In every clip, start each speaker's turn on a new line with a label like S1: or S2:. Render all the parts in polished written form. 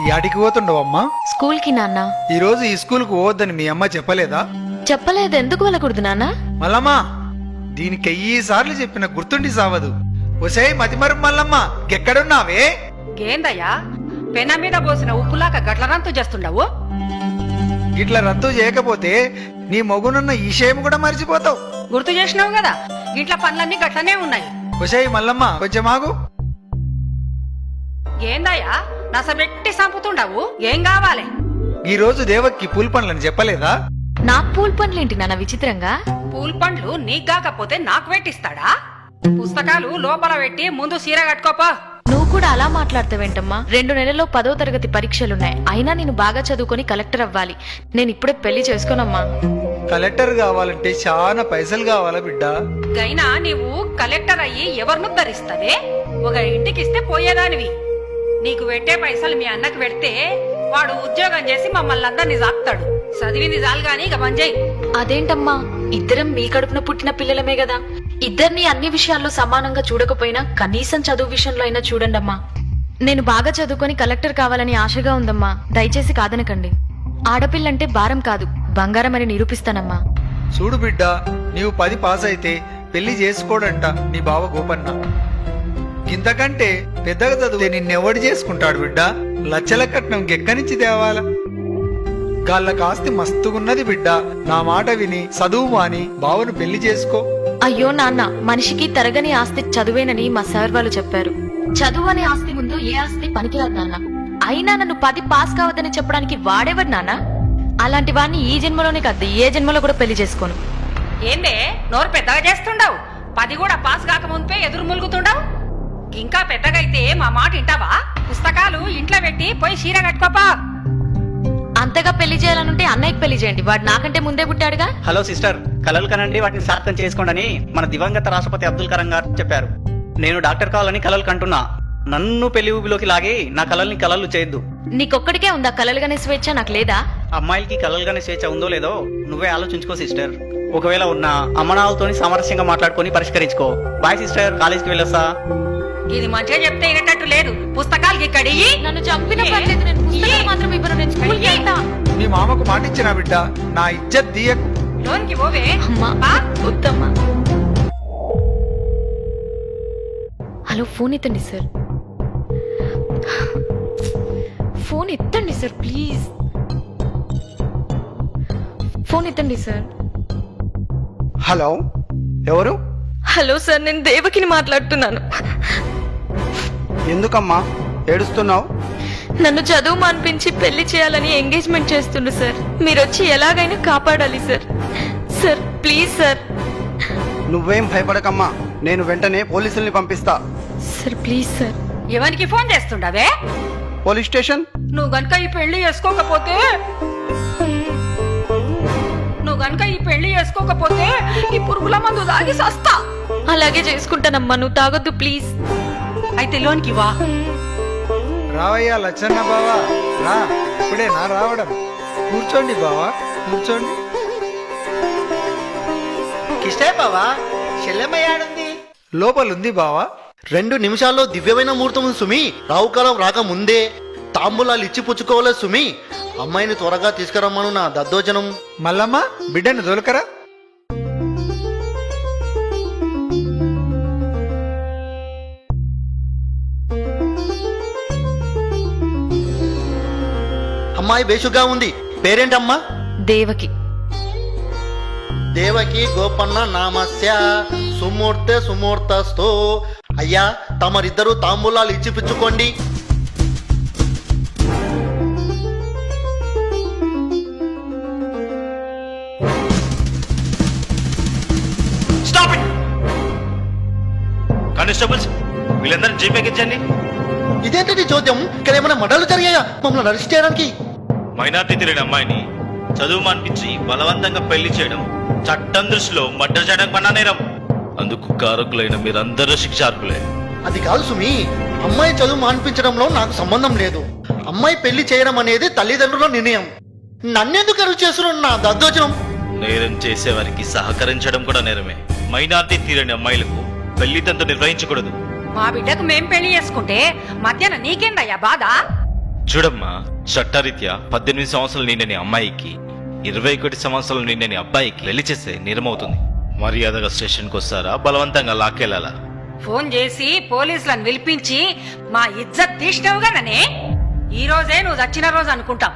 S1: యాడికి పోతుండవమ్మా?
S2: స్కూల్ కి నాన్న.
S1: ఈ రోజు ఈ స్కూల్ కు పోవద్దని మీ అమ్మ చెప్పలేదా?
S2: చెప్పలేదు. ఎందుకు వెళ్ళకూడదు నాన్న?
S1: మల్లమ్మా, దీనికి 1000 సార్లు చెప్పిన గుర్తుండి సావదు. ఒసే మతిమరు మల్లమ్మ, ఎక్కడున్నావే?
S3: ఏందయ్యా పెన మీద పోసిన ఉప్పులాక గట్ల రంతు చేస్తుండవు?
S1: ఇట్లా రద్దు చేయకపోతే నీ మగునున్న ఈ విషయం కూడా మర్చిపోతావు.
S3: గుర్తు చేసినావు కదా, ఇంట్లో పనులన్నీ గట్లనే ఉన్నాయి.
S1: ఒసే మల్లమ్మ, కొంచెం ఆగు.
S3: ఏందయ్యా నసబెట్టి సంపుతుండవు? ఏం కావాలి?
S1: ఈ రోజు దేవక్కి పూల పండ్లని చెప్పలేదా?
S2: నాకు పూల్ పనులేంటి నాన్న విచిత్రంగా?
S3: పూల్ పండ్లు నీకు కాకపోతే నాకు పెట్టిస్తాడా? పుస్తకాలు లోపల పెట్టి ముందు సీర కట్టుకోపో.
S2: నువ్వు కూడా అలా మాట్లాడతావేంటమ్మా? 2 నెలల్లో 10వ తరగతి పరీక్షలున్నాయి. అయినా నేను బాగా చదువుకొని కలెక్టర్ అవ్వాలి. నేను ఇప్పుడే పెళ్లి చేసుకోనమ్మా.
S1: కలెక్టర్ కావాలంటే చాలా పైసలు కావాలా బిడ్డ?
S3: గైనా నీవు కలెక్టర్ అయ్యి ఎవరిను ధరిస్తావే? ఒక ఇంటికిస్తే పోయేదానివి. నీకు పెట్టే పైసలు మీ అన్నకు పెడితే వాడు ఉద్యోగం చేసి మమ్మల్ని అందరినీ సాక్తాడు. చదివింది చాలు గాని ఇక మంజయ్.
S2: అదేంటమ్మా, ఇద్దరం మీ కడుపున పుట్టిన పిల్లలమే కదా. ఇద్దరిని అన్ని విషయాల్లో సమానంగా చూడకపోయినా కనీసం చదువు విషయంలో అయినా చూడండమ్మా. నేను బాగా చదువుకొని కలెక్టర్ కావాలని ఆశగా ఉందమ్మా. దయచేసి కాదనకండి. ఆడపిల్లంటే భారం కాదు, బంగారం అని నిరూపిస్తానమ్మా.
S1: చూడు బిడ్డ, నీవు 10 పాస్ అయితే పెళ్లి చేసుకోడంట నీ బావ గోపన్న. ఇంతకంటే పెద్దగా చదివితే నిన్నెవడు చేసుకుంటాడు బిడ్డ? లచ్చల కట్నం గెక్కనిచ్చి తేవాల. గాళ్ళ ఆస్తి మస్తుగున్నది బిడ్డ. నా మాట విని చదువు మాని బావను పెళ్లి చేసుకో.
S2: అయ్యో నాన్న, మనిషికి తరగని ఆస్తి చదువేనని మా సార్ వాళ్ళు చెప్పారు. చదువు అనే ఆస్తి ముందు ఏ ఆస్తి పనికిరాదు నాన్న. అయినా నన్ను 10 పాస్ కావద్దని చెప్పడానికి వాడేవాడు నాన్న? అలాంటి వాడిని ఈ జన్మలోనే కాదు, ఏ జన్మలో కూడా పెళ్లి చేసుకోను.
S3: ఏందే నోరు పెద్దగా చేస్తుండవు? 10 కూడా పాస్ కాక ముందే ఎదురు ములుగుతుండవు. ఇంకా పెద్దగైతే మా మాట వింటావా? పుస్తకాలు ఇంట్లో పెట్టి పోయి చీర కట్టుకోపా.
S2: అంతగా పెళ్లి చేయాలనుంటే అన్నయ్యకి పెళ్లి చేయండి. వాడు నాకంటే ముందే పుట్టాడుగా.
S4: హలో సిస్టర్, కలలు కనండి, వాటిని సార్థం చేసుకోండి మన దివంగత రాష్ట్రపతి అబ్దుల్ కలాం గారు చెప్పారు. నేను డాక్టర్ కావాలని కలలు కంటున్నా. నన్ను పెళ్లి ఊబిలోకి లాగి నా కలల్ని కలలు చేయొద్దు.
S2: నీకొక్కడికే ఉందా కలలుగానే స్వేచ్ఛ? నాకు లేదా?
S4: అమ్మాయిలకి కలలుగానే స్వేచ్ఛ ఉందో లేదో నువ్వే ఆలోచించుకో సిస్టర్. ఒకవేళ ఉన్న అమ్మనాలతోని సామరస్యంగా మాట్లాడుకొని పరిష్కరించుకో. బాయ్ సిస్టర్, కాలేజీకి వెళ్ళొస్తా.
S3: ఇది మంచిగా చెప్తే వినేటట్టు లేదు. పుస్తకాలకి ఇక్కడి
S2: నన్ను చంపిన పర్లేదు, నేను పుస్తకాలు మాత్రం ఇవ్వను. నేను స్కూల్కి వెళ్తా.
S1: మీ మామకు మాటిచ్చిన బిడ్డ, నా ఇజ్జత్ తీయకు.
S3: లోన్కి పోవే.
S2: అమ్మా వద్దమ్మా. హలో, ఫోన్ ఎత్తండి సార్. ఫోన్ ఎత్తండి సార్ ప్లీజ్. ఫోన్ ఎత్తండి సార్.
S1: హలో, ఎవరు?
S2: హలో సార్, నేను దేవకిని మాట్లాడుతున్నాను.
S5: ఎందుకమ్మా ఏడుస్తున్నావు?
S2: నన్ను చదువు మాన్పించి పెళ్లి చేయాలని ఎంగేజ్మెంట్ చేస్తుండు సార్. మీరు వచ్చి ఎలాగైనా కాపాడాలి సార్. Sir please sir.
S5: నువ్వేం భయపడకమ్మా, నేను వెంటనే పోలీసుల్ని పంపిస్తా.
S2: Sir please sir.
S3: ఎవరికి ఫోన్ చేస్తుండవే?
S5: Police station.
S3: నువ్వు గనుక ఈ పెళ్లి చేసుకోకపోతే ఈ పురుగుల మందు తాగి సస్తా.
S2: అలాగే చేసుకుంటానమ్మా, నువ్వు తాగొద్దు ప్లీజ్.
S3: అయితే లోన్కి వా.
S1: రావయ్యా లచ్చన్న బావా, రా. ఇప్పుడే నా రావడం. కూర్చోండి బావా, కూర్చోండి.
S6: కిష్టే బావా, చెల్లెమ్మయ్యాడుంది.
S1: లోపలుంది బావా.
S6: 2 నిమిషాల్లో దివ్యమైన ముహూర్తం ఉంది సుమి. రావుకాలం రాక ముందే తాంబూలాలు ఇచ్చి పుచ్చుకోవాలి సుమి. అమ్మాయిని త్వరగా తీసుకురమ్మను నా దద్దోజనం.
S1: మల్లమ్మ, బిడ్డను దొలకరా.
S6: అమ్మాయి బేషుగా ఉంది. పేరేంటమ్మా?
S2: దేవకి.
S6: దేవకి గోపన్న నామస్య సుమూర్తె సుమూర్తస్తో. అయ్యా, తమరిద్దరూ తాంబూలాలు ఇచ్చి పుచ్చుకోండి.
S7: కానిస్టేబుల్స్, వీళ్ళందరినీ జీపేకి ఇచ్చండి.
S6: ఇదేంటి చోద్యం? ఇక్కడ ఏమైనా మడలు జరిగాయా మమ్మల్ని అరెస్ట్ చేయడానికి?
S7: మైనార్టీ తిరిగిన అమ్మాయిని చదువు మానిపించి బలవంతంగా పెళ్లి చేయడం చట్టం దృష్టిలో మర్డర్ చేయడం కన్నా నేరం. అందుకు కారకులైన మీరందరూ శిక్షార్హులే.
S6: అది కాదు సుమి, అమ్మాయి చదువు మాన్పించడంలో నాకు సంబంధం లేదు. అమ్మాయి పెళ్లి చేయడం అనేది తల్లిదండ్రుల నిర్ణయం. నన్నెందుకు అరువు చేస్తున్నా నా దద్దోజనం?
S7: నేరం చేసేవారికి సహకరించడం కూడా నేరమే. మైనార్టీ తీరని అమ్మాయిలకు పెళ్లి తంతు నిర్వహించకూడదు.
S3: మా బిడ్డకు మేం పెళ్లి చేసుకుంటే మధ్యాహ్నం నీకేందయ్యా బాధ?
S7: చూడమ్మా, చట్టరీత్యా 18 సంవత్సరాలు నిండని అమ్మాయికి 21 సంవత్సరాలు నిండని అబ్బాయికి పెళ్లి చేస్తే నేరమవుతుంది. మర్యాదగా స్టేషన్కి వస్తారా, బలవంతంగా లాక్కెళ్ళాలా?
S3: ఫోన్ చేసి పోలీసులను పిలిపించి మా ఇజ్జత్ తీసినావుగా ననే. ఈ రోజే నువ్వు చచ్చిన రోజు అనుకుంటాం.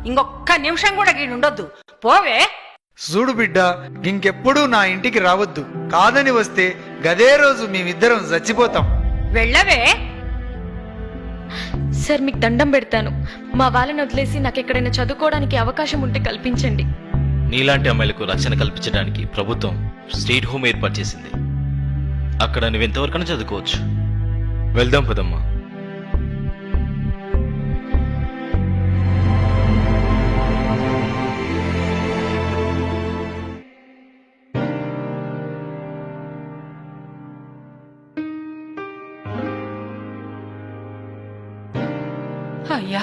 S3: ఇంకొక్క నిమిషం కూడా గీడుండొద్దు. పోవే.
S1: చూడు బిడ్డ, ఇంకెప్పుడు నా ఇంటికి రావద్దు. కాదని వస్తే గదే రోజు మేమిద్దరం చచ్చిపోతాం.
S3: వెళ్ళవే.
S2: సార్ మీకు దండం పెడతాను. మా వాళ్ళని వదిలేసి నాకు ఎక్కడైనా చదువుకోవడానికి అవకాశం ఉంటే కల్పించండి.
S7: నీలాంటి అమ్మాయిలకు రక్షణ కల్పించడానికి ప్రభుత్వం స్టేట్ హోమ్ ఏర్పాటు చేసింది. అక్కడ నువ్వెంతవరకైనా చదువుకోవచ్చు. వెళ్దాం పదమ్మా.
S3: అయ్యా,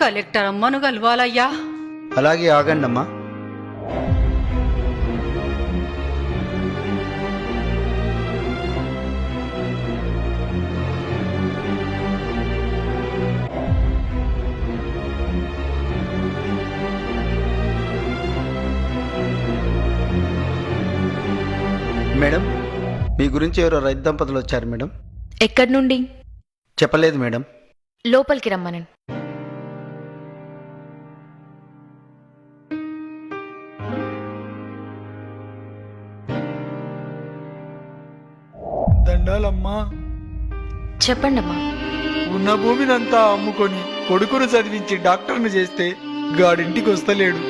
S3: కలెక్టర్ అమ్మను కలవాలయ్యా.
S5: అలాగే ఆగండి అమ్మా. మేడం, మీ గురించి ఎవరో రైతు దంపతులు వచ్చారు మేడం.
S2: ఎక్కడి నుండి?
S5: చెప్పలేదు మేడం.
S2: లోపలికి రమ్మనండి.
S1: దండాలమ్మా.
S2: చెప్పండమ్మా.
S1: ఉన్న భూమినంతా అమ్ముకొని కొడుకును చదివించి డాక్టర్ను చేస్తే గాడింటికి వస్తలేడు.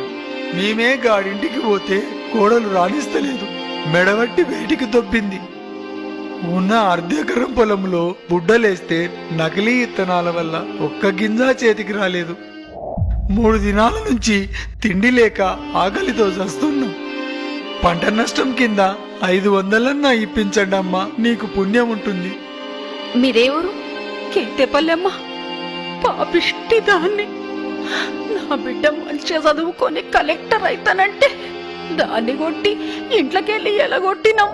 S1: మేమే గాడింటికి పోతే కోడలు రాణిస్తలేదు. మెడవట్టి బయటికి దొబ్బింది. ఉన్న అర్ధెకరం పొలంలో బుడ్డలేస్తే నకిలీ ఇత్తనాల వల్ల ఒక్క గింజ చేతికి రాలేదు. 3 దినాల నుంచి తిండి లేక ఆకలితో చస్తున్నాం. పంట నష్టం కింద 500 ఇప్పించండి అమ్మా, నీకు పుణ్యం ఉంటుంది.
S2: మీరేవరు?
S3: కేతేపల్లెమ్మ, పాపిష్టి దాన్ని. నా బిడ్డ మంచిగా చదువుకొని కలెక్టర్ అయితానంటే దాన్ని కొట్టి ఇంట్లోకెళ్ళి ఎలగొట్టినాం.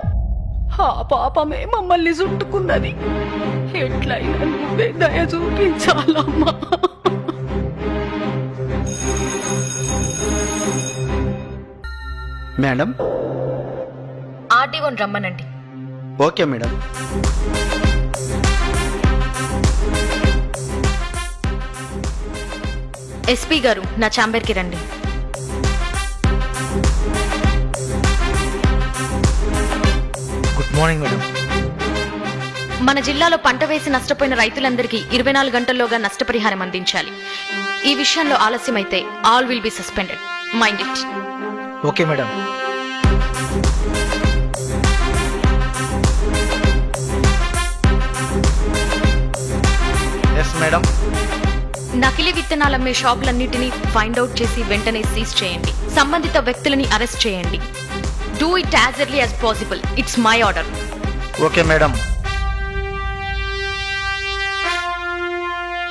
S3: ఆ పాపమే మమ్మల్ని చుట్టుకున్నది. ఎట్లయినా నువ్వే దయ చూపించాలమ్మా.
S5: మేడం.
S2: ఆర్డీఓని రమ్మనండి.
S5: Okay madam.
S2: ఎస్పీ గారు, నా ఛాంబర్కి రండి.
S1: Good morning madam.
S2: మన జిల్లాలో పంట వేసి నష్టపోయిన రైతులందరికీ 24 గంటల్లోగా నష్టపరిహారం అందించాలి. ఈ విషయంలో ఆలస్యమైతే all will be suspended. Mind it.
S1: Okay madam.
S5: Yes madam.
S2: నకిలీ విత్తనాలమ్మే షాపులన్నిటినీ ఫైండ్ అవుట్ చేసి వెంటనే సీజ్ చేయండి. సంబంధిత వ్యక్తులని అరెస్ట్ చేయండి. Do it as early as possible. It's my order.
S5: Okay madam.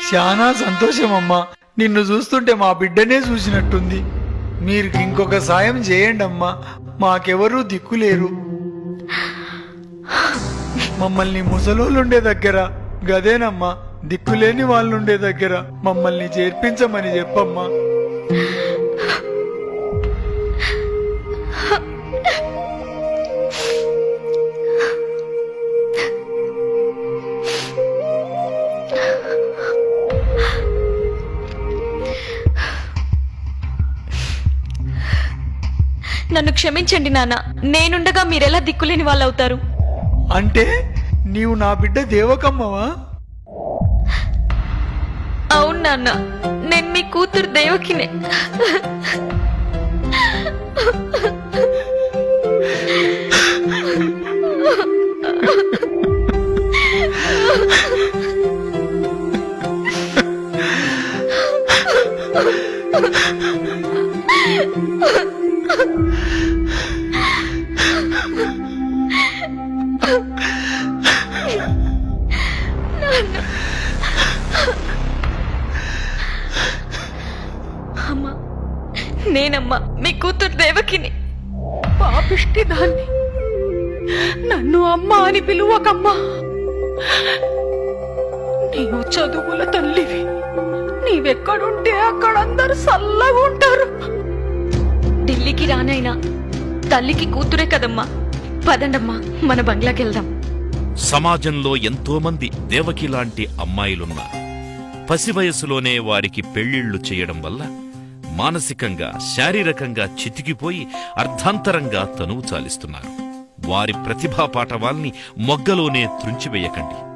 S1: చాలా సంతోషం అమ్మా. నిన్ను చూస్తుంటే మా బిడ్డనే చూసినట్టుంది. మీరు ఇంకొక సాయం చేయండి అమ్మా, మాకెవరూ దిక్కులేరు. మమ్మల్ని ముసలోళ్ళుండే దగ్గర గదేనమ్మా, దిక్కులేని వాళ్ళుండే దగ్గర మమ్మల్ని చేర్పించమని చెప్పమ్మా.
S2: నన్ను క్షమించండి నాన్న. నేనుండగా మీరెలా దిక్కులేని వాళ్ళు అవుతారు?
S1: అంటే నీవు నా బిడ్డ దేవకమ్మవా?
S2: అవును నాన్న, నేను మీ కూతురు దేవకినే. అమ్మా, నేనమ్మా మీ కూతురు దేవకిని.
S3: పాపిష్టి దాన్ని. నన్ను అమ్మ అని పిలువకమ్మా. నీవు చదువుల తల్లివి. నీవే ఎక్కడుంటే అక్కడ అందరు చల్లగా ఉంటారు.
S2: ఢిల్లీకి రానైనా తల్లికి కూతురే కదమ్మా. పదండమ్మా, మన బంగ్లాకి వెళ్దాం.
S8: సమాజంలో ఎంతో మంది దేవకి లాంటి అమ్మాయిలున్నారు. పసి వయసులోనే వారికి పెళ్లిళ్లు చేయడం వల్ల మానసికంగా శారీరకంగా చితికిపోయి అర్ధాంతరంగా తనువు చాలిస్తున్నారు. వారి ప్రతిభా పాటవాల్ని మొగ్గలోనే త్రుంచివేయకండి.